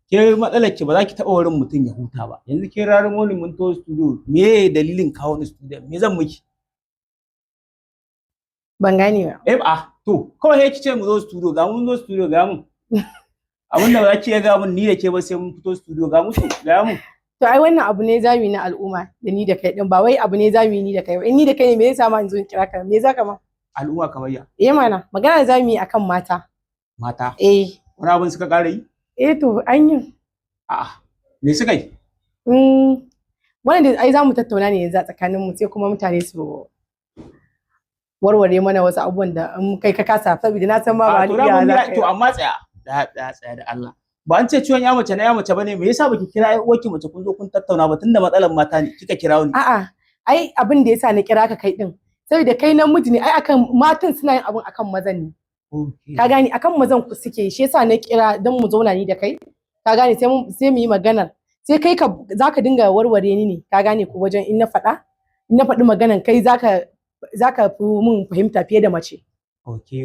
ke matsalar ki ba za ki taɓa wurin mutum ya huta ba. Yanzu ke ranar moni mun to studio, me dalilin kawo ni studio? Me zan miki? Ban gane ba. To kawai sai ki ce mu zo studio, ga mun zo studio ga mun. Abin da ba za ki iya ga mun ni da ke ba sai mun fito studio ga musu ga mun. To ai wannan abu ne zamu na al'umma da ni da kai din, ba wai abu ne zamu ni da kai ba. In ni da kai ne me yasa ma in zo in kira ka? Me za ka ma? Al'umma kamar ya. Mana magana zamu yi akan mata. Mata? Wani abin suka ƙara yi? To an yi. Me suka yi? Wannan da ai zamu tattauna ne yanzu a tsakanin mu sai kuma mutane su warware mana wasu abubuwan da in kai ka kasa, saboda na san ma ba ni iya za ka. To amma tsaya da Allah. Ba an ce ciwon ya mace na ya mace bane, me yasa baki kira ai uwarki mace kun zo kun tattauna ba tunda matsalar mata ne kika kira ni? Ai abin da yasa na kira ka kai din saboda kai namiji ne, ai akan matan suna yin abin akan mazan ne. Ka gane akan mazan ku suke, shi yasa na kira dan mu zauna ni da kai. Ka gane sai mu yi maganar, sai kai zaka dinga warware ni ne. Ka gane ko wajen in na faɗi maganar kai zaka fi mun fahimta fiye da mace.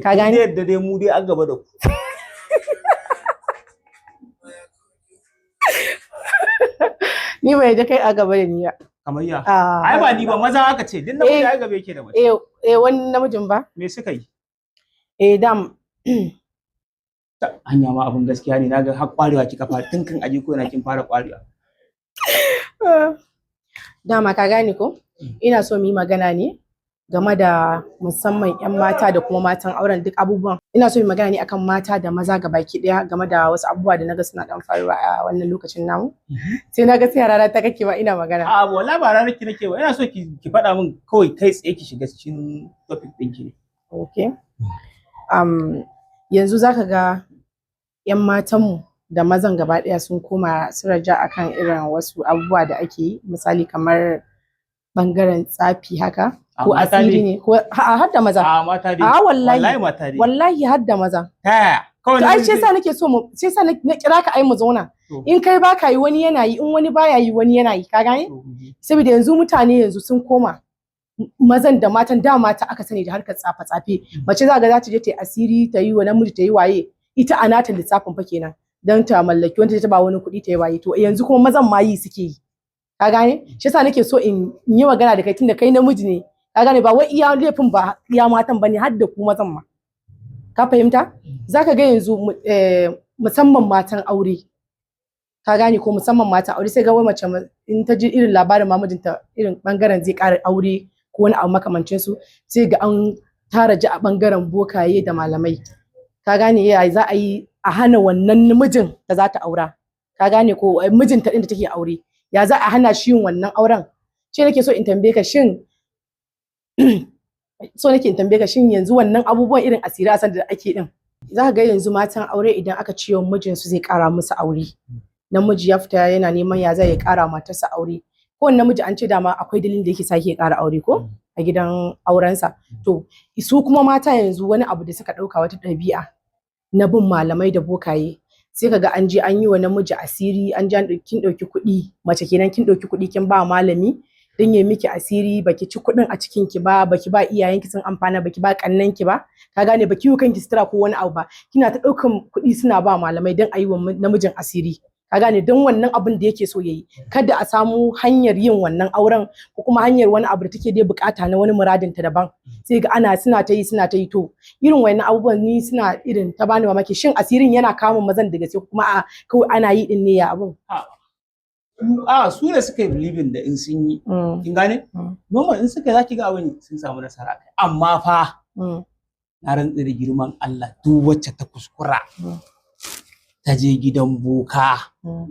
Ka gane yadda dai mu dai an gaba da ku. Ni bai da kai a gaba da ni ba. Kamar ya? Ai ba ni ba, maza aka ce, din namiji ai gaba yake da mace. Wani namijin ba? Me suka yi? Dam. Hanya ma abun gaskiya ne, naga har kwarewa kika fara tun kan aje ko ina kin fara kwarewa. Dama ka gane ko? Ina so mu yi magana ne game da musamman 'yan mata da kuma matan auren duk abubuwan. Ina so mu magana ne akan mata da maza gabaki daya game da wasu abubuwa da naga suna dan faruwa a wannan lokacin namu. Sai naga sai rana ta kake ba ina magana. Wallahi ba ranar ki nake ba. Ina so ki faɗa min kawai kai tsaye ki shiga cikin topic ɗinki ne. Yanzu zaka ga 'yan matanmu da mazan gaba daya sun koma su raja akan irin wasu abubuwa da ake yi, misali kamar bangaren tsafi haka. Ko asiri ne ko har da maza. Mata dai. Wallahi har da maza. Kawai ai sai sa nake so mu sai sa na kira ka ai mu zauna. In kai baka yi wani yana yi, in wani baya yi wani yana yi, ka gane? Saboda yanzu mutane sun koma mazan da matan da mata aka sani da harkar tsafe. Mace za ta je ta yi asiri, ta yi wa namiji ta yi waye, ita a nata lissafin fa kenan dan ta mallaki wanda ta ba wani kuɗi ta yi waye. To yanzu kuma mazan ma yi suke yi. Ka gane? Shi yasa nake so in yi magana da kai tunda kai namiji ne. Ka gane ba wai iya laifin ba iya matan bane, har da ku mazan ma. Ka fahimta? Zaka ga yanzu musamman matan aure. Ka gane ko musamman matan aure sai ga wai mace in ta ji irin labarin mamajinta irin bangaren zai ƙara aure ko wani abu makamancin su, sai ga an tara ji a bangaren bokaye da malamai. Ka gane ya za a yi a hana wannan mijin da za ta aura. Ka gane ko mijinta din da take aure. Ya za a hana shi yin wannan auren? Ce nake so in tambaye ka shin yanzu wannan abubuwan irin asiri a da ake din, za ka ga yanzu matan aure idan aka ciyo mijin su zai kara musu aure, namiji ya fita yana neman ya zai kara matarsa aure, ko namiji an ce dama akwai dalilin da yake sa yake kara aure ko a gidan aurensa. To su kuma mata yanzu wani abu da suka dauka wata ɗabi'a na bin malamai da bokaye, sai kaga an je an yi wa namiji asiri, an je kin dauki kuɗi, mace kenan kin dauki kuɗi kin ba malami dan ya miki asiri, baki ci kuɗin a cikin ki ba, baki ba iyayenki sun amfana, baki ba kannanki ba, ka gane baki yi kanki sutura ko wani abu ba, kina ta daukan kuɗi suna ba malamai dan ayi wa namijin asiri. Ka gane dan wannan abin da yake so yayi, kada a samu hanyar yin wannan auren ko kuma hanyar wani abu da take dai bukata na wani muradin ta daban, sai ga suna ta yi. To irin wannan abubuwan ni suna irin ta bani mamaki, shin asirin yana kama mazan da gaske kuma kawai ana yi din ne ya abun? Su ne suka yi believing da in sun yi, kin gane? Normal in suka zaki ga abin sun samu nasara kai, amma fa na rantsi da girman Allah duk wacce ta kuskura ta je gidan boka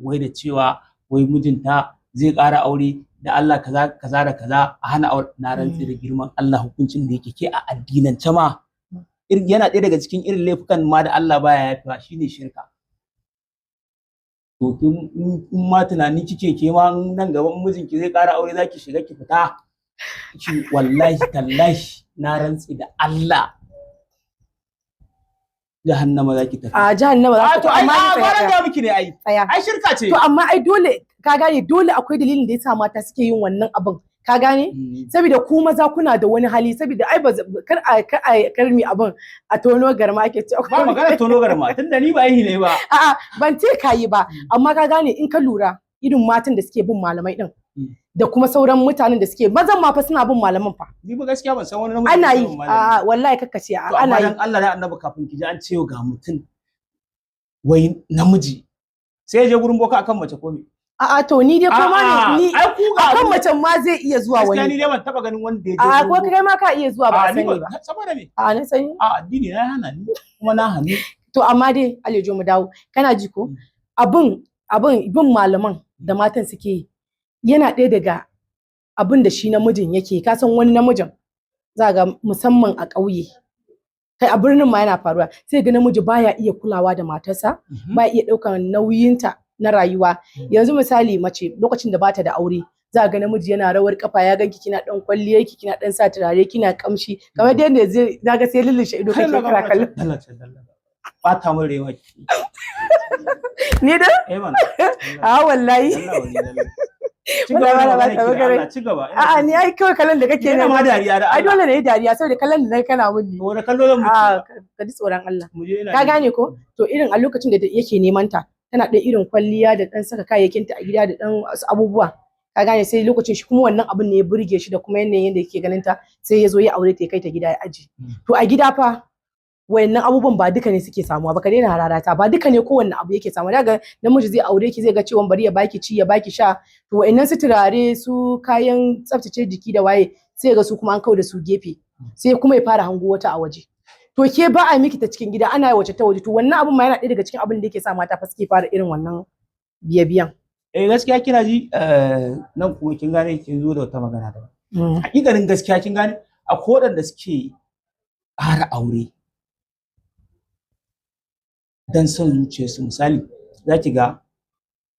wai da cewa wai mijinta zai ƙara aure da Allah kaza da kaza a hana aure, na rantsi da girman Allah hukuncin da yake ke a addinance ma yana ɗaya daga cikin irin laifukan ma da Allah baya yafiwa shine shirka. To in ma tunani kike ke ma nan gaban mijinki zai ƙara aure zaki shiga ki fita, ki wallahi tallahi na rantsi da Allah jahannama zaki tafi. Jahannama za ta, amma ba ga miki ne ai shirka ce. To amma ai dole ka gane, dole akwai dalilin da yasa mata suke yin wannan abin ka gane saboda ku maza kuna da wani hali saboda ai kar a karmi abin a tono garma ake ce ba magana tono garma tunda ni ba yi ne ba a'a ban ce kayi ba amma ka gane in ka lura irin matan da suke bin malamai din da kuma sauran mutanen da suke mazan ma fa suna bin malaman fa ni ba gaskiya ban san wani namiji ana yi a wallahi kakkace ana yi Allah na annabi kafin ki ji an ce ga mutum wai namiji sai ya je gurin boka akan mace ko me a'a to ni dai kuma ne ni akan mace ma zai iya zuwa wani gaskiya ni dai ban taba ganin wanda ya je a ko kai ma ka iya zuwa ba sani ba saboda me a na sani a addini na hana ni kuma na hani to amma dai Alejo mu dawo kana ji ko abin bin malaman da matan suke yi yana ɗaya daga abin da shi namijin yake ka san wani namijin za ga musamman a ƙauye kai a birnin ma yana faruwa sai ga namiji baya iya kulawa da matarsa baya iya ɗaukar nauyinta na rayuwa yanzu misali mace lokacin da bata da aure za ga namiji yana rawar kafa ya ganki kina dan kwalliyar ki kina dan sa turare kina kamshi kamar da yanda zai ga sai lullushe ido kake kira kallon bata mun rewa ni da a wallahi ci gaba a'a ni ai kawai kallon da kake ne ma dariya da ai dole ne dariya saboda kallon da kana mun ne to da kallo zan mutu ka ji tsoron Allah ka gane ko to irin a lokacin da yake neman ta tana da irin kwalliya da dan saka kayayyakin ta a gida da dan wasu abubuwa ka gane sai lokacin shi kuma wannan abin ne ya burge shi da kuma yanayin yadda yake ganin ta sai ya zo ya aure ta ya kai ta gida ya aji to a gida fa wayannan abubuwan ba duka ne suke samuwa ba ka daina hararata ba duka ne kowanne abu yake samuwa daga namiji zai aure ki zai ga cewa bari ya baki ci ya baki sha to wayannan su turare su kayan tsaftace jiki da waye sai ga su kuma an kawo da su gefe sai kuma ya fara hango wata a waje to ke ba a miki ta cikin gida ana yi wace ta waje to wannan abun ma yana ɗaya daga cikin abin da yake sa mata fa suke fara irin wannan biye-biyen gaskiya kina ji nan kuma kin gane kin zo da wata magana da hakikanin gaskiya kin gane akwai waɗanda suke fara aure dan son zuciyarsu misali za ki ga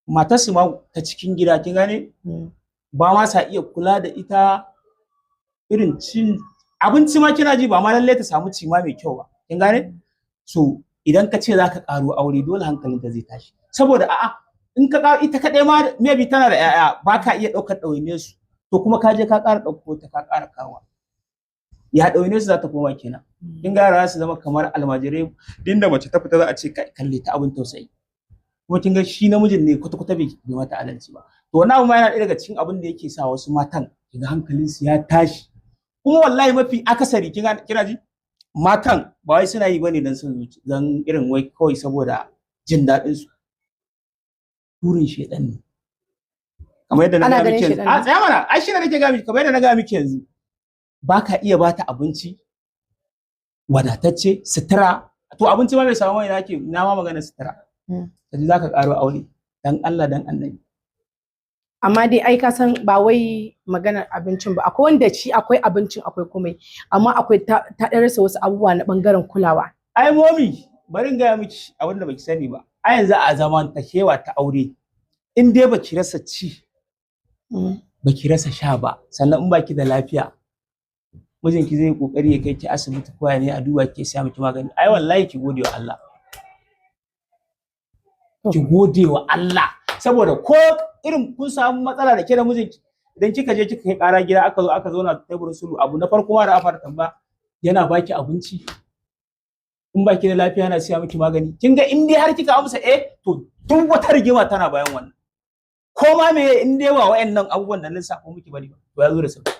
matarsu ma ta cikin gida kin gane ba ma sa iya kula da ita irin cin abinci ma kina ji ba ma lalle ta samu cima mai kyau ba kin gane so idan ka ce za ka karo aure dole hankalinta zai tashi saboda a'a in ka karo ita kaɗai ma maybe tana da 'ya'ya ba ka iya ɗaukar ɗawainiyar su to kuma ka je ka ƙara ɗauko ta ka ƙara kawa ya ɗawainiyar su za ta koma kenan kin ga yara su zama kamar almajirai din da mace ta fita za a ce kalle ta abin tausayi kuma kin ga shi namijin ne kwata-kwata bai mata adalci ba to wannan abu ma yana ɗaya daga cikin abin da yake sa wasu matan kiga hankalinsu ya tashi kuma wallahi mafi akasari kina ji matan ba wai suna yi bane dan son zuci dan irin wai kawai saboda jin daɗin su turin shedan ne kamar yadda na ga miki yanzu a tsaya mana ai shi ne nake ga miki kamar yadda na ga miki yanzu baka iya bata abinci wadatacce sutura to abinci ma bai samu mai nake na ma magana sutura kaji zaka karo aure dan Allah dan annabi amma dai ai ka san ba wai maganar abincin ba akwai wanda ci akwai abincin akwai komai amma akwai ta rasa wasu abubuwa na bangaren kulawa ai momi bari in gaya miki abin da baki sani ba a yanzu a zaman takewa ta aure in dai baki rasa ci baki rasa sha ba sannan in baki da lafiya mijinki zai kokari ya kai ki asibiti ko ya ne a duba ki sai miki magani ai wallahi ki gode wa Allah ki gode wa Allah saboda ko irin kun samu matsala da ke da mijinki idan kika je kika kai ƙara gida aka zo aka zauna teburin sulu abu na farko ma da afar tamba yana baki abinci in baki da lafiya yana siya miki magani kin ga in dai har kika amsa to duk wata rigima tana bayan wannan ko ma me in dai ba wayannan abubuwan da lissafo miki bane to ya zo da sauki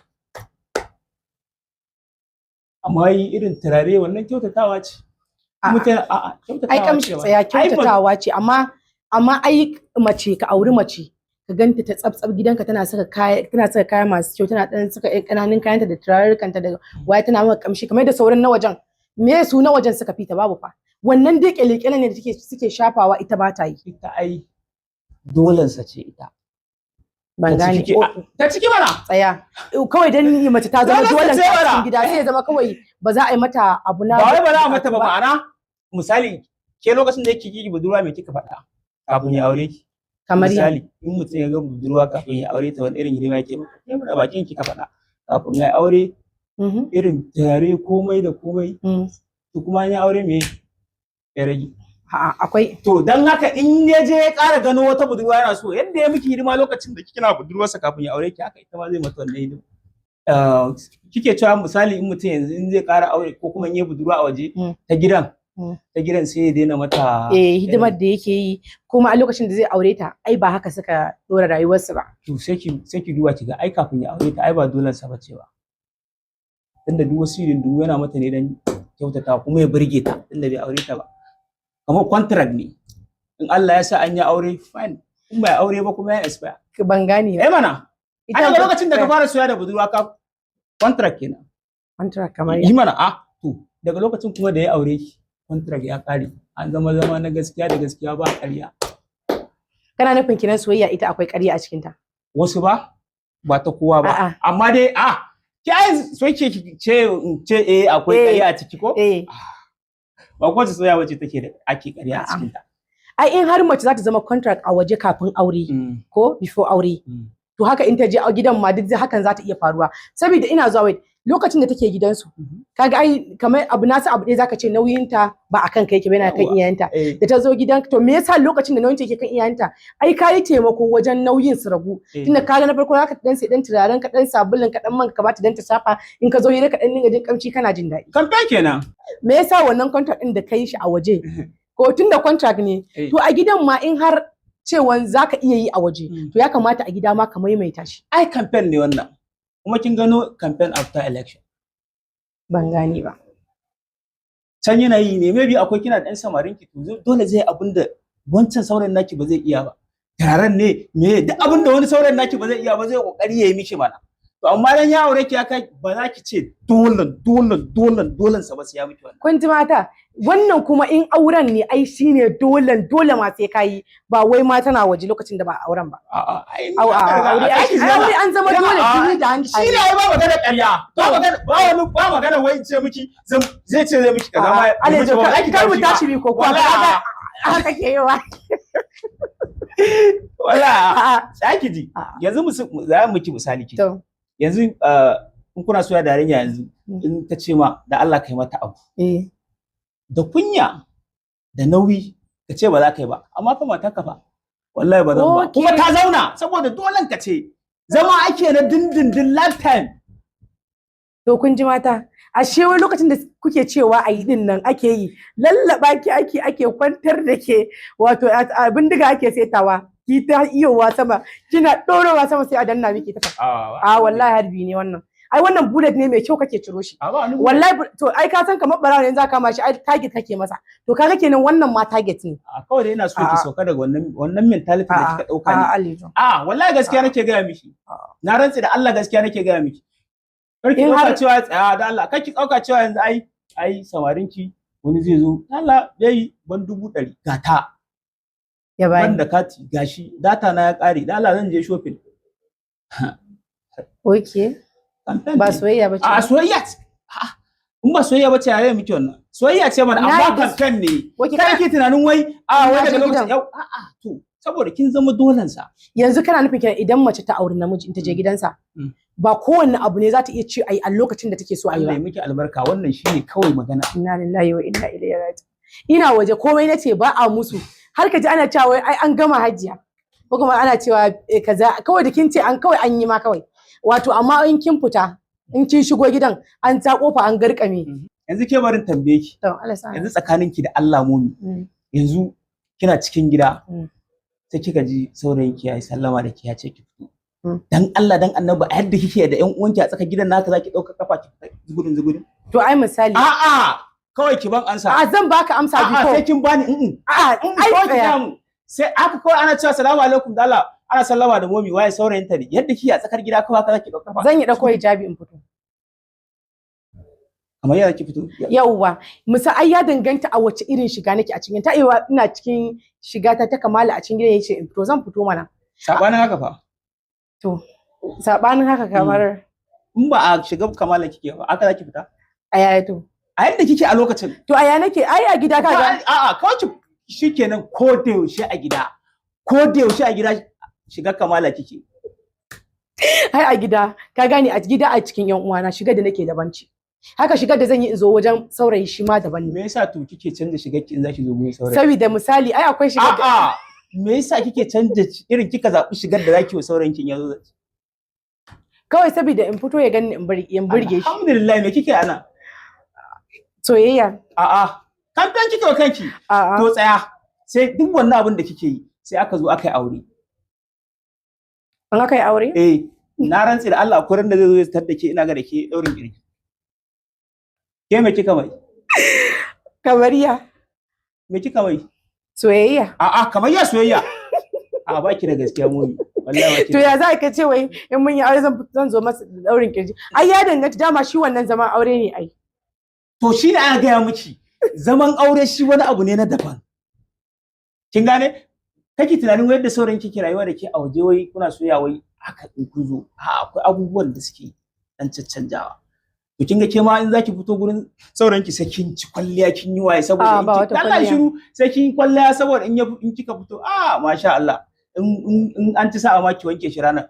amma yi irin turare wannan kyautatawa ce mutane a'a kyautatawa ai kamshi tsaya kyautatawa ce amma ai mace ka auri mace ka ganta ta tsabtsab gidanka tana saka kaya masu kyau tana dan saka kananun kayanta da turarurukanta da waya tana maka kamshi kamar da sauran na wajen me su na wajen suka fita babu fa wannan dai kyalekyale ne da suke shafawa ita ba ta yi ita ai dolansa ce ita ban gane ta ciki mana tsaya kawai dan ni mace ta zama dolan cikin gida sai ya zama kawai ba za a yi mata abu na ba wai ba za a mata ba ma'ana misali ke lokacin da yake kiki budurwa me kika faɗa kafin ya aure ki kamar misali in mutum ya ga budurwa kafin ya aure ta wani irin hidima yake ba ke mu da bakin kika faɗa kafin ya aure irin turare komai da komai to kuma ya aure me ya rage akwai. To dan haka in ya je ya ƙara gano wata budurwa yana so yadda ya miki hidima lokacin da kina budurwarsa kafin ya aure ki haka ita ma zai mata wannan hidima. Kike cewa misali in mutum yanzu in zai ƙara aure ko kuma in ya budurwa a waje ta gidan sai ya daina mata hidimar da yake yi kuma a lokacin da zai aure ta ai ba haka suka dora rayuwarsu ba. To sai ki duba ki ga ai kafin ya aure ta ai ba dole sa bace ba. Tunda duk wasu duk yana mata ne dan kyautata kuma ya burge ta tunda bai aure ta ba. Kamar contract ne. In Allah ya sa an yi aure fine. In bai aure ba kuma ya expire. Ban gane ba. Mana. Ai daga lokacin da ka fara soyayya da budurwa ka contract kenan. Contract kamar yi mana to daga lokacin kuma da ya aure ki contract ya kare an zama na gaskiya da gaskiya ba ƙarya. Kana nufin kinan soyayya ita akwai ƙarya a cikin ta? Wasu ba ta kowa ba. Amma dai ki ai so ce akwai ƙarya a ciki ko? Ba kowace soyayya wacce take da ake ƙarya a cikin ta. Ai in har mace za ta zama contract a waje kafin aure ko before aure. To haka in ta je gidan ma duk hakan za ta iya faruwa. Saboda ina zuwa wai lokacin da take gidansu kaga ai kamar abu nasu abu ɗaya zaka ce nauyinta ba akan kai yake ba yana kan iyayenta. Da ta zo gidan to me yasa lokacin da nauyinta yake kan iyayenta ai kayi taimako wajen nauyin su ragu. Tunda kaga na farko zaka dan sai dan turaren ka dan sabulun ka dan man ka bata dan ta safa in ka zo hira ka dan dinga jin kamci kana jin daɗi. Kamfen kenan. Me yasa wannan contract din da kai shi a waje ko tunda contract ne to a gidan ma in har cewan zaka iya yi a waje to ya kamata a gida ma ka maimaita shi. Ai campaign ne wannan kuma kin gano campaign after election. Ban gane ba. Can yana yi ne maybe akwai kina da ɗan samarin ki to dole zai abinda wancan saurayin naki ba zai iya ba. Taron ne me duk abinda wani saurayin naki ba zai iya ba zai kokari yayi miki mana. To amma dan ya aure ki ya kai ba za ki ce dole sa ba sai ya miki wannan. Kun ji mata wannan kuma in auren ne ai shine dole ma sai kai ba wai ma tana waje lokacin da ba auren ba. Aure an zama dole jini da hanci. Shi ne ai ba magana ƙarya. Ba magana wai ce miki zai ce zai miki kaza ma. Alejo kar mu tashi bi ko kuwa haka ke yawa. Wala sai ki ji yanzu za mu miki misali ki. Yanzu in kuna soya da yarinya yanzu in ta ce ma da Allah kai mata abu. Da kunya da nauyi ka ce ba za ka yi ba amma fa matarka fa wallahi ba zan ba kuma ta zauna saboda dolen ka ce zama ake na dindindin lifetime. To kun ji mata ashe wai lokacin da kuke cewa a yi din nan ake yi lallaba ki ake kwantar da ke wato bindiga ake setawa ki ta iyowa sama kina ɗorowa sama sai a danna miki ta wallahi harbi ne wannan ai wannan bullet ne mai kyau kake ciro shi wallahi to ai ka san kamar barawa ne za ka mashi ai target kake masa to kaga kenan wannan ma target ne kawai dai ina so ki sauka daga wannan mentality da kika dauka ne wallahi gaskiya nake ga miki na rantsi da Allah gaskiya nake ga miki karki dauka cewa tsaya da Allah karki dauka cewa yanzu ai samarinki wani zai zo Allah yayi ban 100 gata ya bai wanda kati gashi data na ya kare da Allah zan je shopping. Okay ba soyayya bace soyayya in ba soyayya bace yare miki wannan soyayya ce mana amma campaign ne kada ki tunanin wai wai daga lokacin yau to saboda kin zama dolan sa yanzu kana nufin kenan idan mace ta auri namiji in ta je gidansa ba kowanne abu ne za ta iya ci a lokacin da take so a yi ba. Allah ya miki albarka wannan shine kawai magana. Inna lillahi wa inna ilaihi raji'un. Ina waje komai nace ba a musu har ka ji ana cewa ai an gama hajiya ko kuma ana cewa kaza kawai da kin ce kawai an yi ma kawai wato amma in kin fita in kin shigo gidan an ta kofa an garkame. Yanzu ke barin tambaye ki yanzu tsakaninki da Allah mumi yanzu kina cikin gida sai kika ji saurayin ki yayi sallama da ki ya ce ki fito dan Allah dan Annabi a yadda kike da ƴan uwanki a tsakar gidan naka zaki dauka kafa ki zugudun to ai misali kawai ki ban ansa zan baka amsa biko sai kin bani sai aka kawai ana cewa assalamu alaikum da Allah ana sallama da momi waye saurayin ta ne yadda kike a tsakar gida kawai zaki dauka kafa zan yi dauko hijabi in fito kamar yadda ki fito yauwa musa ai ya danganta a wace irin shiga nake a cikin ta ina cikin shiga ta kamala a cikin gidan yace to zan fito mana sabanin haka fa to sabanin haka kamar in ba a shiga kamala kike ba aka zaki fita a yaya to a yadda kike a lokacin to aya nake ai a gida kaga kawai shikenan ko da yaushe a gida shiga kamala kike ai a gida ka gane a gida a cikin yan uwana shiga da nake da banci haka shigar da zan yi in zo wajen saurayi shi ma daban ne. Me yasa to kike canza shigar ki in zaki zo gurin saurayi? Saboda misali ai akwai shigar da a'a me yasa kike canza irin kika zabi shigar da zaki wa saurayin kin yazo? Kawai saboda in fito ya gani in burge shi. Alhamdulillah me kike ana? Soyayya. A'a kamfen kike wa kanki. To tsaya sai duk wannan abin da kike yi sai aka zo aka yi aure. An aka yi aure? Eh na rantsi da Allah akwai ran da zai zo ya tar da ke ina ga da ke daurin kirki. Ke me kika mai? Kamariya. Me kika mai? Soyayya. A'a kamar ya soyayya. A baki da gaskiya mu. Wallahi baki. To ya za ka ce wai in mun yi aure zan zo masa daurin kirji. Ai ya danganta dama shi wannan zaman aure ne ai. To shi ne aka gaya miki zaman aure shi wani abu ne na daban. Kin gane? Kake tunanin wai yadda sauran kike rayuwa da ke a waje wai kuna soyayya wai haka in kun zo. Akwai abubuwan da suke dan caccanjawa. To kin ga ke ma in zaki fito gurin sauran ki sai kin ci kwalliya kin yi waye saboda Allah shiru sai kin kwalliya saboda in kika fito masha Allah in an ci sa'a ma ki wanke shi ranar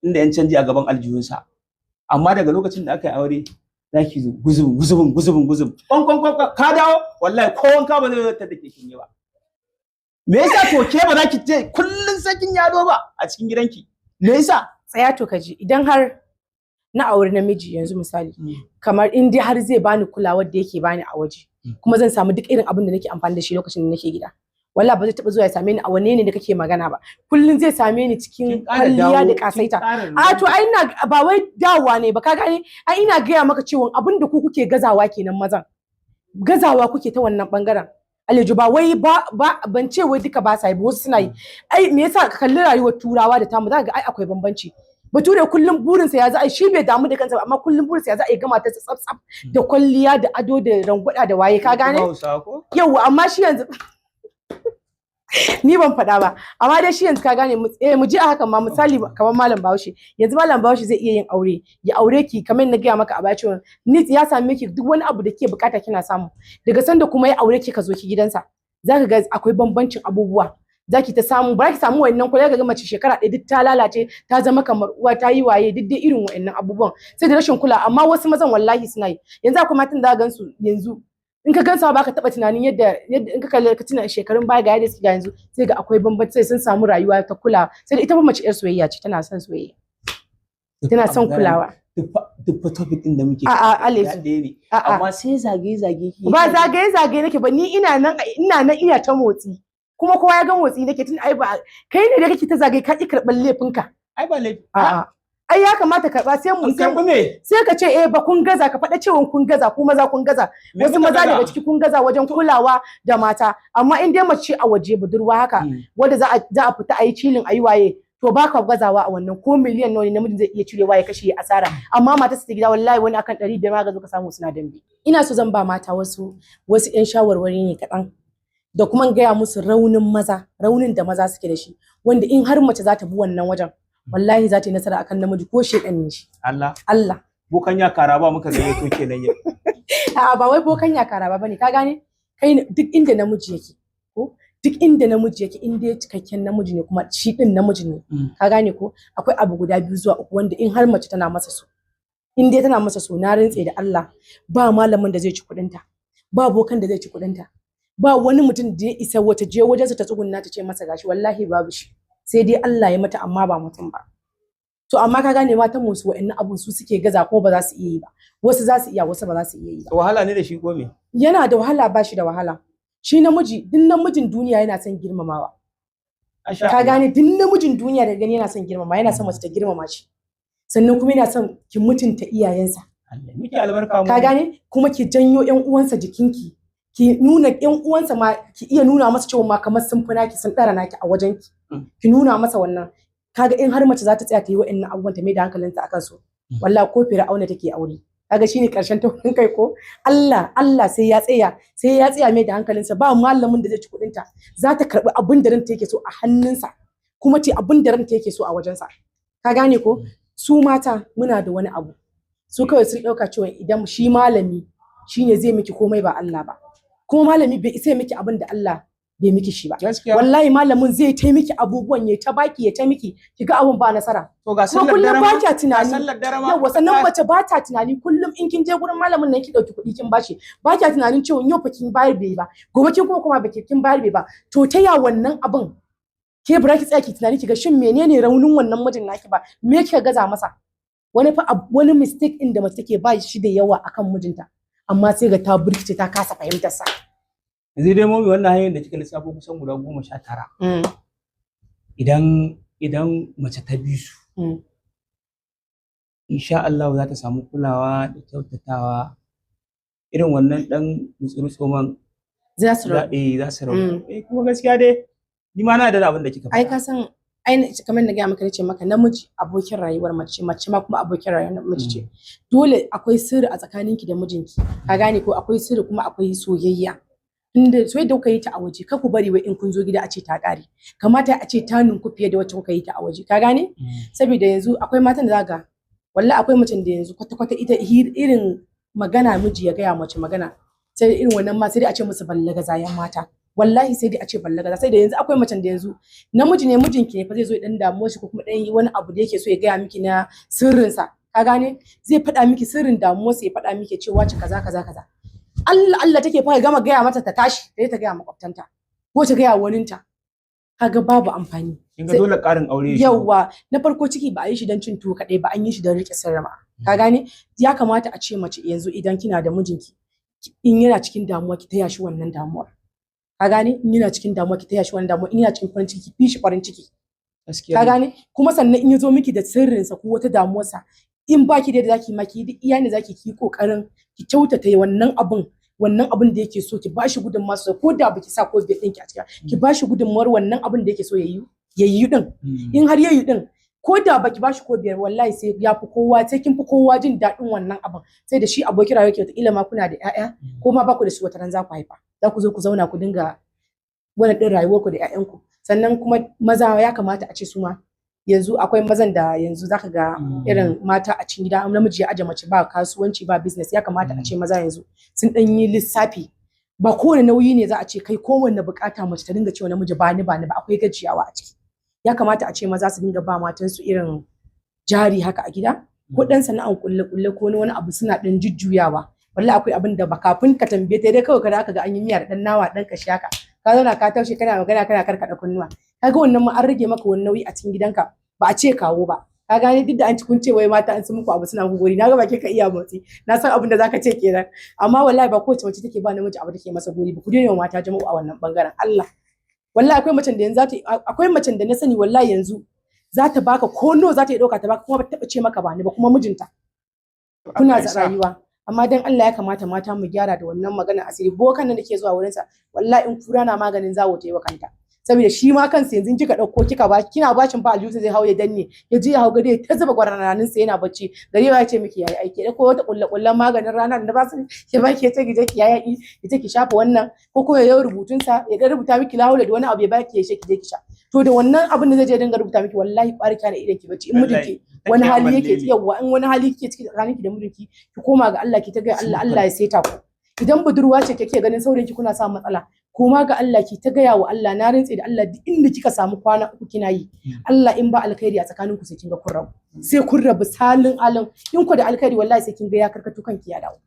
inda yan canji a gaban aljihunsa. Amma daga lokacin da aka yi aure zaki zo guzubin kwan ka dawo wallahi ko wanka ba zai zata da ke kin yi ba. Me yasa to ke ba za ki je kullun sai kin yado ba a cikin gidanki? Me yasa? Tsaya to kaji idan har na aure namiji yanzu misali kamar in dai har zai bani kulawar da yake bani a waje kuma zan samu duk irin abin da nake amfani da shi lokacin da nake gida wallahi ba zai taba zuwa ya same ni a wanne ne da kake magana ba kullun zai same ni cikin kwalliya da kasaita to ai ina ba wai dawowa ne ba ka gane ai ina gaya maka cewa abin da ku kuke gazawa kenan mazan gazawa kuke ta wannan bangaren Alejo ba wai ban ce wai duka ba sa yi ba wasu suna yi ai me yasa ka kalli rayuwar turawa da tamu za ka ga ai akwai bambanci Bature kullum burinsa ya za a shi bai damu da kansa amma kullum burinsa ya za a yi gama ta tsaf da kwalliya da ado da rangwada da waye ka gane yau amma shi yanzu ni ban faɗa ba amma dai shi yanzu ka gane mu ji a hakan ma misali kamar malam Bahaushe yanzu malam Bahaushe zai iya yin aure ya aure ki kamar na gaya maka a baya cewa ni ya same ki duk wani abu da ke bukata kina samu daga sanda kuma ya aure ki ka zo ki gidansa zaka ga akwai bambancin abubuwa zaki ta samu ba ki samu wannan kula ga mace shekara ɗaya duk ta lalace ta zama kamar uwa ta yi waye duk dai irin wa'annan abubuwan sai da rashin kula amma wasu mazan wallahi suna yi yanzu akwai matan da gansu yanzu in ka gansa ba ka taba tunanin yadda in ka kalle ka tuna shekarun baya ga yadda suke yanzu sai ga akwai bambanci sai sun samu rayuwa ta kula sai da ita ba mace yar soyayya ce tana son soyayya tana son kulawa duk topic din da muke amma sai zage ba zage nake ba ni ina nan iya ta motsi kuma kowa ya ga motsi nake tun ai ba kai ne da kake ta zagaye ka ki karban laifinka ai ba laifi ai ya kamata karba sai mu sai ka ce ba kun gaza ka faɗa cewa kun gaza ku maza kun gaza wasu maza daga ciki kun gaza wajen kulawa da mata amma in dai mace a waje budurwa haka wanda za a fita a yi cilin a yi waye to baka gazawa a wannan ko miliyan nawa ne namiji zai iya cirewa ya kashe asara amma mata su ta gida wallahi wani akan 500 ma ga zo ka samu suna dambe ina so zan ba mata wasu yan shawarwari ne kaɗan da kuma gaya musu raunin da maza suke da shi wanda in har mace za ta bi wannan wajen wallahi za ta yi nasara akan namiji ko shedan ne shi Allah bokan ya kara ba muka ga yato kenan yau ba wai bokan ya kara ba bane ka gane kai duk inda namiji yake ko duk inda namiji yake in dai cikakken namiji ne kuma shi din namiji ne ka gane ko akwai abu guda 2 zuwa 3 wanda in har mace tana masa so in dai tana masa so na rantse da Allah ba malamin da zai ci kudinta ba bokan da zai ci kudinta ba wani mutum da ya isa wata je wajensa ta tsugunna ta ce masa gashi wallahi babu shi sai dai Allah ya mata amma ba mutum ba to amma ka gane matan mu su wa'annan abun su suke gaza ko ba za su iya yi ba wasu za su iya wasu ba za su iya yi ba wahala ne da shi ko me yana da wahala ba shi da wahala shi namiji duk namijin duniya yana son girmamawa ka gane duk namijin duniya da gani yana son girmama yana son mace ta girmama shi sannan kuma yana son ki mutunta iyayensa Allah miki albarka mu ka gane kuma ki janyo ƴan uwansa jikinki ki nuna ƴan uwansa ma ki iya nuna masa cewa ma kamar sun fi naki sun ɗara naki a wajen ki nuna masa wannan kaga in har mace za ta tsaya ta yi wa'annan abubuwan ta mai da hankalinta akan su wallahi ko fir'auna take aure kaga shine karshen taurin kai ko Allah sai ya tsaya mai da hankalinsa ba malamin da zai ci kudin ta za ta karbi abin da ranta yake so a hannunsa kuma ce abin da ranta yake so a wajensa ka gane ko su mata muna da wani abu su kawai sun dauka cewa idan shi malami shine zai miki komai ba Allah ba kuma malami bai isa miki abin da Allah bai miki shi ba. Gaskiya. Wallahi malamin zai ta miki abubuwan ya ta baki ya ta miki kiga abun ba nasara. To ga kuma sallar dare kullum ma. ba kya tunani. Sallar dare ma. Yawa sannan mace ba ta tunani kullum in kin je gurin malamin nan ki dauki kuɗi kin bashi ba kya tunanin cewa yau fa kin bayar bai ba gobe kin kuma baki kin bayar bai ba to ta ya wannan abun ke bura ki tsaya ki tunani kiga shin menene raunin wannan mijin naki ba me kika gaza masa wani mistake din da mace take ba shi da yawa akan mijinta amma sai ga ta burkice ta kasa fahimtar sa. Yanzu dai mami wannan hanyoyin da kika lissafo kusan guda 19 idan mace ta bi su insha Allah za ta samu kulawa da kyautatawa irin wannan dan tsoman za su rabu. Za su rabu. Kuma gaskiya dai ni ma na da abin da kika faɗa. Ai ka san kamar na gaya maka nace maka namiji abokin rayuwar mace ma kuma abokin rayuwar mace ce dole akwai sirri a tsakaninki da mijinki ka gane ko akwai sirri kuma akwai soyayya inda soyayya da kuka yi ta a waje ka ku bari wai in kun zo gida a ce ta ƙare kamata a ce ta ninku fiye da wacce kuka yi ta a waje ka gane saboda yanzu akwai matan da zaka wallahi akwai macen da yanzu kwata ita irin magana miji ya gaya mace magana sai irin wannan ma sai dai a ce musu ballaga zayan mata wallahi sai dai a ce ballaga sai da yanzu akwai macen da yanzu namiji ne mijinki ne fa zai zo ya dan damuwa shi ko kuma dan yi wani abu da yake so ya gaya miki na sirrinsa ka gane zai faɗa miki sirrin damuwa sai ya faɗa miki cewa ce kaza Allah take fa gama gaya mata ta tashi sai ta gaya makwabtanta ko ta gaya waninta kaga babu amfani kinga dole ƙarin aure shi yawa na farko ciki ba a yi shi don cin tuwo kaɗai ba an yi shi don riƙe sirrima ka gane ya kamata a ce mace yanzu idan kina da mijinki in yana cikin damuwa ki taya shi wannan damuwar ka gane in yana cikin damuwa ki taya shi wannan damuwa in yana cikin farin ciki fi shi farin ciki ka gane kuma sannan in ya zo miki da sirrinsa ko wata damuwarsa in baki da zaki maki duk iya ne zaki ki kokarin ki kyautata wannan abun da yake so ki bashi gudunmawa so ko da baki sa ko bai dinki a ciki ki bashi gudunmawar wannan abun da yake so yayi din in har yayi din ko da baki bashi ko biyar wallahi sai ya fi kowa sai kin fi kowa jin daɗin wannan abun sai da shi abokin rayuwa ke wata ma kuna da ƴaƴa ko ma baku da su wata ran za ku haifa za ku zo ku zauna ku dinga wani din rayuwarku da ƴaƴanku sannan kuma maza ya kamata a ce su ma yanzu akwai mazan da yanzu zaka ga irin mata a cikin gida namiji ya aje mace ba kasuwanci ba business ya kamata a ce maza yanzu sun dan yi lissafi ba kowane nauyi ne za a ce kai kowanne bukata mace ta dinga cewa namiji ba ni ba akwai gajiyawa a ciki ya kamata a ce maza su dinga ba matan su irin jari haka a gida ko dan sana'an kulle ko wani abu suna dan jujjuyawa wallahi akwai abin da ba kafin ka tambaye ta dai kawai kada aka ga an yi miya da dan nawa dan kashi haka ka zauna ka taushe kana magana kana karkada kunnuwa kaga wannan ma an rage maka wani nauyi a cikin gidanka ba a ce kawo ba ka gane duk da an ci kun ce wai mata an sun muku abu suna gori na ga ba ke ka iya motsi na san abin da zaka ce kenan amma wallahi ba kowace mace take ba namiji abu take masa gori ba ku daina mata jama'u a wannan bangaren Allah wallahi akwai macen da yanzu akwai macen da na sani wallahi yanzu za ta baka ko no za ta yi dauka ta baka kuma ba ta taba ce maka ba ni ba kuma mijinta kuna da rayuwa amma dan Allah ya kamata mata mu gyara da wannan magana asiri bokan nan dake zuwa wurin sa wallahi in kura na maganin zawo ta yi wa kanta saboda shi ma kansa yanzu kika dauko kika ba kina bashin fa aljusa zai hawo ya danne ya je ya hawo gade ta zuba gwarananin sa yana bacci gari ya ce miki yayi aiki da ko wata kullallan maganin rana da ba su ke ba ke ta gije ki yayi ki take shafa wannan ko kuma ya rubutun sa ya ga rubuta miki lahaula da wani abu ya baki ya she ki je ki sha to da wannan abin da zai je dinga rubuta miki wallahi kwarki da idan ki bacci in mijinki wani hali yake yawa in wani hali kike ciki tsakaninki da mijinki ki koma ga Allah ki ta ga Allah ya saita ku idan budurwa ce kike ganin saurayinki kuna samun matsala koma ga Allah ki ta gaya wa Allah na rantse da Allah duk inda kika samu kwana uku kina yi Allah in ba alkhairi a tsakaninku sai kin ga kun rabu sai kun rabu salin alim in ku da alkhairi wallahi sai kin ga ya karkatu kanki ya dawo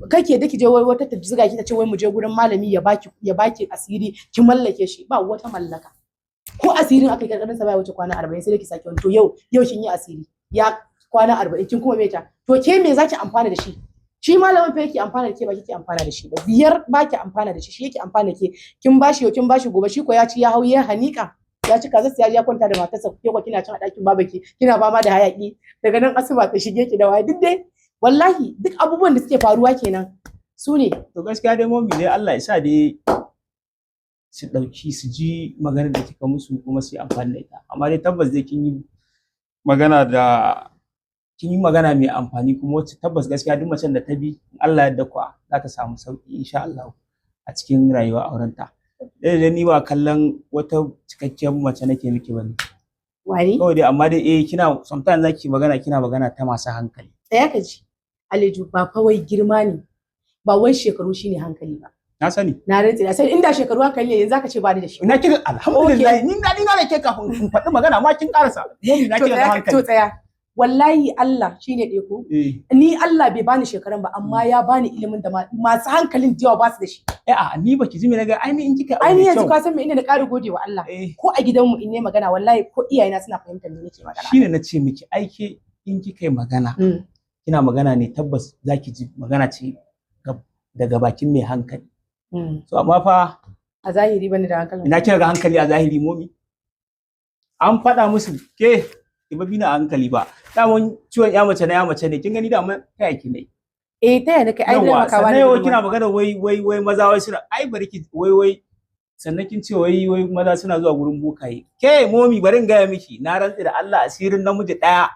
kake da ki je wai wata ta zuga ki ta ce wai mu je gurin malami ya baki asiri ki mallake shi ba wata mallaka ko asirin aka karkarin sa bai wuce kwana 40 sai da ki sake wani to yau kin yi asiri ya kwana 40 kin kuma meta to ke me zaki amfana da shi shi malamin fa yake amfana da ke ba kike amfana da shi ba biyar ba ki amfana da shi yake amfana da ke kin bashi yau kin bashi gobe shi ko ya ci ya hau ya hanika ya ci kaza sai ya kwanta da matarsa ke ko kina cin a dakin babaki kina fama da hayaki daga nan asuba ta shige ki da waye duk dai wallahi duk abubuwan da suke faruwa kenan su ne to gaskiya dai mummy dai Allah ya sa dai su dauki su ji maganar da kika musu kuma su yi amfani da ita amma dai tabbas dai kin yi magana mai amfani kuma wacce tabbas gaskiya duk macen da ta bi Allah ya dakwa za ta samu sauki insha Allah a cikin rayuwar aurenta. Da ni ba kallon wata cikakkiyar mace nake miki bane. Wani? Kawai dai amma dai kina sometimes zaki kina magana ta masu hankali. Tsaya ka ji. Aleju ba fa wai girma ne ba wai shekaru shine hankali ba. na sani na rantsi da sai inda shekaru haka ne yanzu zaka ce ba ni da shi ina kira alhamdulillah ni na da ke kafin in faɗi magana ma kin karasa ni na kira da hankali to tsaya wallahi Allah shine ɗaya ko ni Allah bai bani shekaran ba amma ya bani ilimin da masu hankalin da yawa ba su da shi a ni baki ji me naga ai ni in kika ai ni yanzu ka san me ina da ƙara gode wa Allah ko a gidanmu in ne magana wallahi ko iyayena suna fahimtar me nake magana shine na ce miki aike in kika yi magana kina magana ne tabbas zaki ji magana ce daga bakin mai hankali so amma fa a zahiri bane da hankali ina kira ga hankali a zahiri momi an faɗa musu ke ba bina hankali ba daman ciwon ya mace ne kin gani da mun kai ki ne taya ne kai ai da maka wani yau kina magana wai maza wai suna ai bari ki wai sannan kin ce wai maza suna zuwa gurin bokaye ke momi bari in gaya miki na rantsi da Allah asirin namiji daya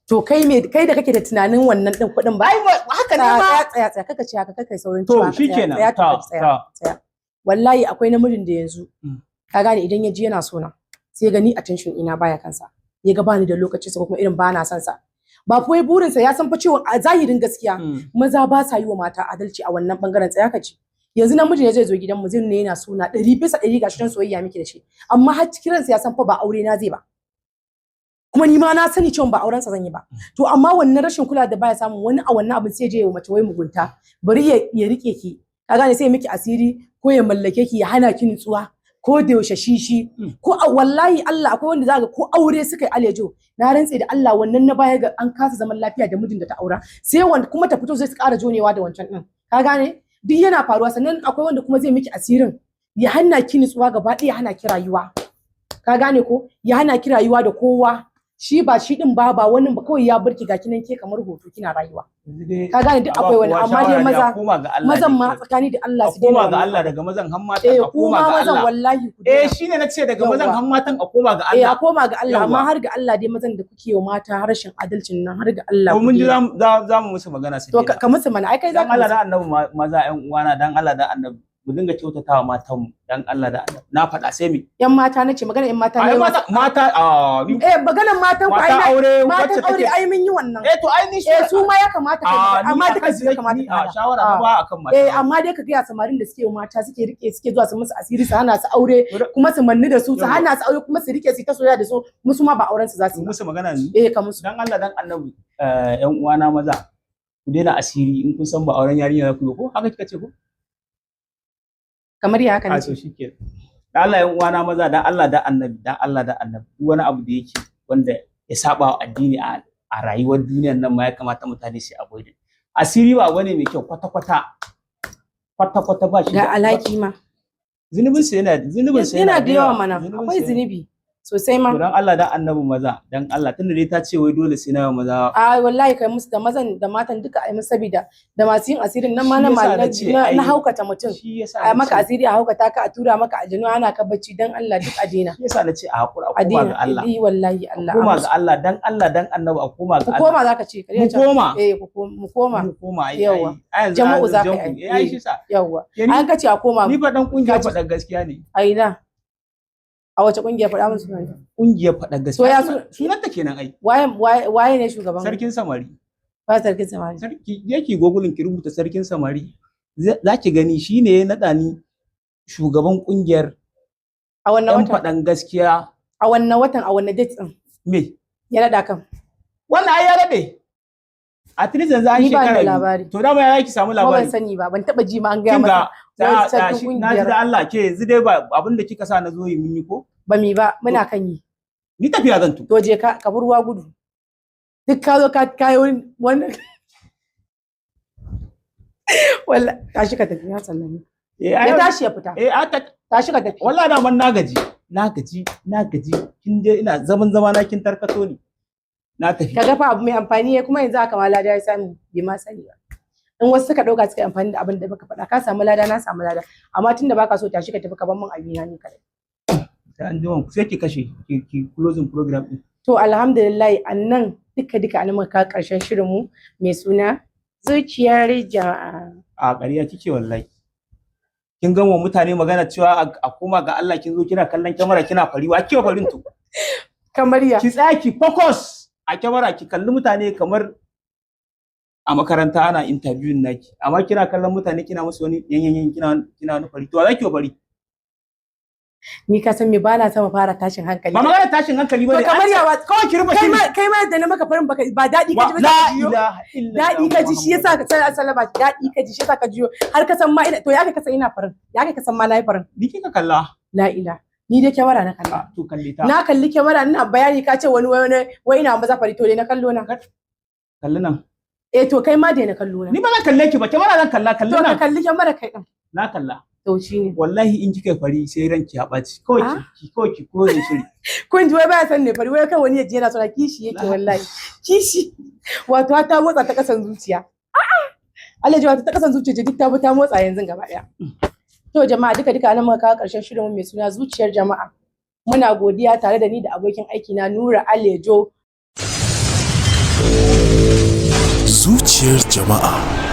to kai da kake da tunanin wannan din kuɗin ba ai haka ne ma tsaya kaka ce haka kaka saurin cewa to shikenan tsaya wallahi akwai namijin da yanzu ka gane idan ya ji yana so na sai gani attention ina baya kansa ya ga bani da lokaci sa kuma irin bana son sa ba kuwa burin sa ya san fa cewa a zahirin gaskiya maza ba sa yi wa mata adalci a wannan bangaren tsaya ka ci yanzu namiji ne zai zo gidan mu zai ne yana so na 100% gashi dan soyayya miki da shi amma har cikin ransa ya san fa ba aure na zai ba kuma ni ma na sani cewa ba auren sa zan yi ba to amma wannan rashin kula da baya samun wani a wannan abin sai je ya mace wai mugunta bari ya rike ki ka gane sai miki asiri ko ya mallake ki ya hana ki nutsuwa ko da yaushe shishi ko wallahi Allah akwai wanda zaka ko aure suka yi alejo na rantse da Allah wannan na baya ga an kasa zaman lafiya da mijin da ta aura sai wanda kuma ta fito zai ƙara jonewa da wancan din ka gane duk yana faruwa sannan akwai wanda kuma zai miki asirin ya hana ki nutsuwa gaba ɗaya ya hana ki rayuwa ka gane ko ya hana ki rayuwa da kowa shi ba shi din ba wani ba kawai ya barki ga kinan ke kamar hoto kina rayuwa ka gane duk akwai wani amma dai mazan ma tsakani da Allah su koma ga Allah daga mazan har matan a koma ga Allah wallahi shine nace daga mazan har matan a koma ga Allah a koma ga Allah amma har ga Allah dai mazan da kuke wa mata harshen adalcin nan har ga Allah to mun ji za mu musu magana sai to ka musu mana ai kai za ka Allah da annabi maza ƴan uwana dan Allah da annabi mu dinga kyautatawa matanmu dan Allah da Allah na faɗa sai mi yan mata nace magana yan mata ne mata maganar matan ku ai matan aure ai mun yi wannan to ai ni su ma ya kamata kai amma duka su ya kamata a shawara ba akan mata amma dai ka ga samarin da suke mata suke zuwa su musu asiri su hana su aure kuma su manni da su hana su aure kuma su rike su ta soyayya da su musu ma ba auren su za su yi musu magana ne ka musu dan Allah dan annabi yan uwana maza ku daina asiri in kun san ba auren yarinya za ku yi ko haka kika ce ko kamar ya haka ne to shike da Allah yan uwana maza dan Allah da annabi duk wani abu da yake wanda ya saba wa addini a rayuwar duniyar nan ma ya kamata mutane su avoid asiri ba bane mai kyau kwata kwata ba shi da alaki ma zunubin sa yana da yawa mana akwai zunubi sosai ma dan Allah da annabi maza dan Allah tunda dai ta ce wai dole sai na maza wallahi kai musu da mazan da matan duka ai musu sabida da masu yin asirin nan ma na na haukata mutum ai maka asiri a haukata ka a tura maka aljanu ana ka bacci dan Allah duk adina shi yasa nace a hakura a koma ga Allah wallahi Allah koma ga Allah dan Allah dan annabi a koma ga Allah koma zaka ce mu koma yawa jama'u zaka yi shi sa yawa an ka ce a koma ni fa dan kungiya faɗa gaskiya ne ai na a wace kungiya faɗa musu sunanta kungiyar faɗa gaskiya sunanta kenan ai waye ne shugaban sarkin samari ba sarkin samari sarki yake gogulin ki rubuta sarkin samari zaki gani shine ya nada ni shugaban kungiyar a wannan watan faɗan gaskiya a wannan watan a wannan date din me ya nada kan wannan ai ya nade at least yanzu an shekara to dama ya ki samu labari ban sani ba ban taba ji ma an ga maka na ji da Allah ke yanzu dai ba abin da kika sa na zo yi mun yi ko ba mi ba muna kan yi ni tafiya zan to je ka ruwa gudu duk ka zo ka kai wannan wallahi tashi ka tafi ya sallame ya tashi ya fita tashi ka tafi wallahi da man na gaji kin je ina zaman na kin tarkato ni na tafi kaga fa abu mai amfani kuma yanzu aka ma lada ya samu bai ma sani ba in wasu suka dauka suka amfani da abin da baka faɗa ka samu lada na samu lada amma tunda baka so tashi ka tafi ka bar min abina ni kadai sai an jima sai ki kashe ki closing program din to alhamdulillah annan duka an muka karshen shirin mu mai suna zuciyar jama'a a ƙarya kike wallahi kin gama mutane magana cewa a koma ga Allah kin zo kina kallon kyamara kina fariwa kiwa farin to kamar ya ki tsaya ki focus a kyamara ki kalli mutane kamar a makaranta ana interview naki amma kina kallon mutane kina musu wani yanyan kina wani fari to zaki wa fari ni ka san me ba na sama fara tashin hankali ba magana tashin hankali bane kamar yawa kawai ki rufe kai ma da na maka farin ba daɗi ka ji ba la ilaha illa daɗi ka ji shi yasa ka san sallama daɗi ka ji shi yasa ka jiyo har ka san ma ina to ya ka san ina farin ya ka san ma nayi farin ni kika kalla la ilaha ni dai kyamara na kalla to kalle ta na kalli kyamara ina bayani ka ce wai ina maza fari to dai na kallo na kalli nan to kai ma dai na kallo na ni ba zan kalle ki ba kyamara zan kalla kalli nan to ka kalli kyamara kai din na kalla to shine wallahi in kika fari sai ranki ya ɓaci kawai ki close shiri kun ji wai baya san ne fari wai kan wani yaji yana so kishi yake wallahi kishi wato ta motsa ta kasan zuciya Allah ji wato ta kasan zuciya duk ta motsa yanzu gaba daya to jama'a duka nan muka kawo karshen shirin mu mai suna zuciyar jama'a muna godiya tare da ni da abokin aiki na Nura Alejo zuciyar jama'a